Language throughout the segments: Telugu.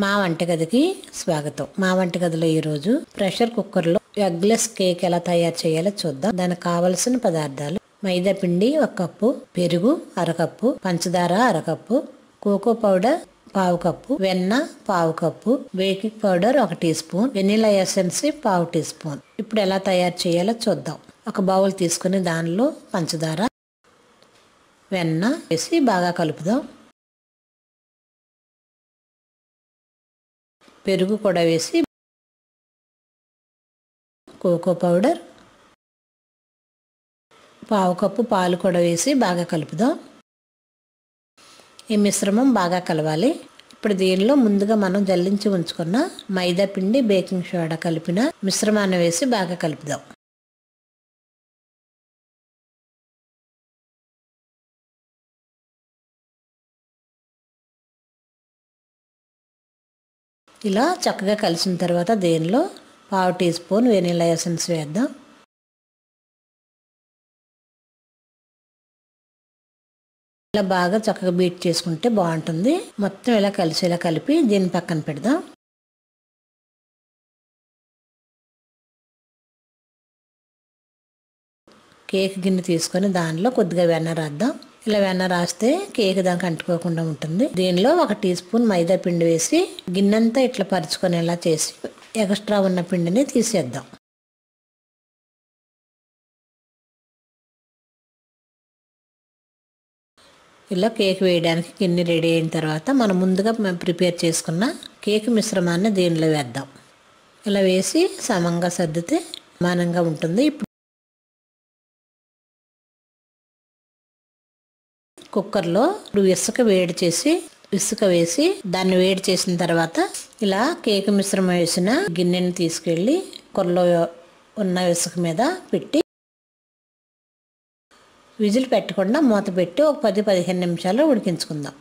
మా వంటగదికి స్వాగతం. మా వంటగదిలో ఈరోజు ప్రెషర్ కుక్కర్లో ఎగ్లెస్ కేక్ ఎలా తయారు చేయాలో చూద్దాం. దానికి కావలసిన పదార్థాలు: మైదా పిండి 1 కప్పు, పెరుగు 1/2 కప్పు, పంచదార 1/2 కప్పు, కోకో పౌడర్ 1/2 కప్పు, వెన్న 1/2 cup, baking powder 1 teaspoon, vanilla essence 1/2 teaspoon. ఇప్పుడు ఎలా తయారు చేయాలో చూద్దాం. ఒక బౌల్ తీసుకుని దానిలో పంచదార, వెన్న వేసి బాగా కలుపుదాం. పెరుగు కూడా వేసి, కోకో పౌడర్, 1/2 కప్పు పాలు కూడా వేసి బాగా కలుపుదాం. ఈ మిశ్రమం బాగా కలవాలి. ఇప్పుడు దీనిలో ముందుగా మనం జల్లించి ఉంచుకున్న మైదా పిండి, బేకింగ్ సోడా కలిపిన మిశ్రమాన్ని వేసి బాగా కలుపుదాం. ఇలా చక్కగా కలిసిన తర్వాత దీనిలో 1/2 టీ స్పూన్ వెనిలా ఎసెన్స్ వేద్దాం. ఇలా బాగా చక్కగా బీట్ చేసుకుంటే బాగుంటుంది. మొత్తం ఇలా కలిసేలా కలిపి దీన్ని పక్కన పెడదాం. కేక్ గిన్నె తీసుకొని దానిలో కొద్దిగా వెన్న రాద్దాం. ఇలా వెన్న రాస్తే కేక్ దానికి అంటుకోకుండా ఉంటుంది. దీనిలో 1 టీ స్పూన్ మైదా పిండి వేసి గిన్నెంతా ఇట్లా పరుచుకునేలా చేసి ఎక్స్ట్రా ఉన్న పిండిని తీసేద్దాం. ఇలా కేక్ వేయడానికి గిన్నె రెడీ అయిన తర్వాత మనం ముందుగా ప్రిపేర్ చేసుకున్న కేక్ మిశ్రమాన్ని దీనిలో వేద్దాం. ఇలా వేసి సమంగా సర్దితే సమానంగా ఉంటుంది. ఇప్పుడు కుక్కర్లో ఇసుక వేసి దాన్ని వేడి చేసిన తర్వాత ఇలా కేక్ మిశ్రమం వేసిన గిన్నెని తీసుకెళ్ళి కుక్కర్లో ఉన్న ఇసుక మీద పెట్టి విజిల్ పెట్టకుండా మూత పెట్టి ఒక 10-15 నిమిషాలు ఉడికించుకుందాం.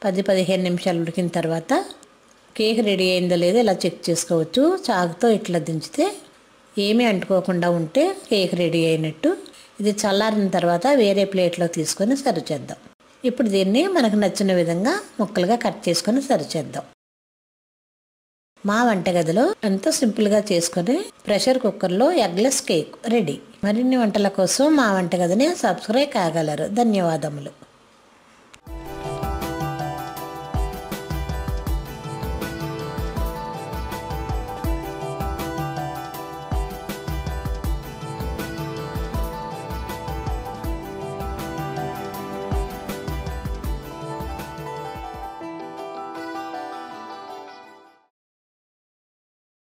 10-15 నిమిషాలు ఉడికిన తర్వాత కేక్ రెడీ అయిందో లేదో ఇలా చెక్ చేసుకోవచ్చు. చాకుతో ఇట్లా దించితే ఏమీ అంటుకోకుండా ఉంటే కేక్ రెడీ అయినట్టు. ఇది చల్లారిన తర్వాత వేరే ప్లేట్లో తీసుకొని సర్వ్ చేద్దాం. ఇప్పుడు దీన్ని మనకు నచ్చిన విధంగా ముక్కలుగా కట్ చేసుకొని సర్వ్ చేద్దాం. మా వంటగదిలో ఎంతో సింపుల్గా చేసుకొని ప్రెషర్ కుక్కర్లో ఎగ్లెస్ కేక్ రెడీ. మరిన్ని వంటల కోసం మా వంటగదిని సబ్స్క్రైబ్ కాగలరు. ధన్యవాదములు.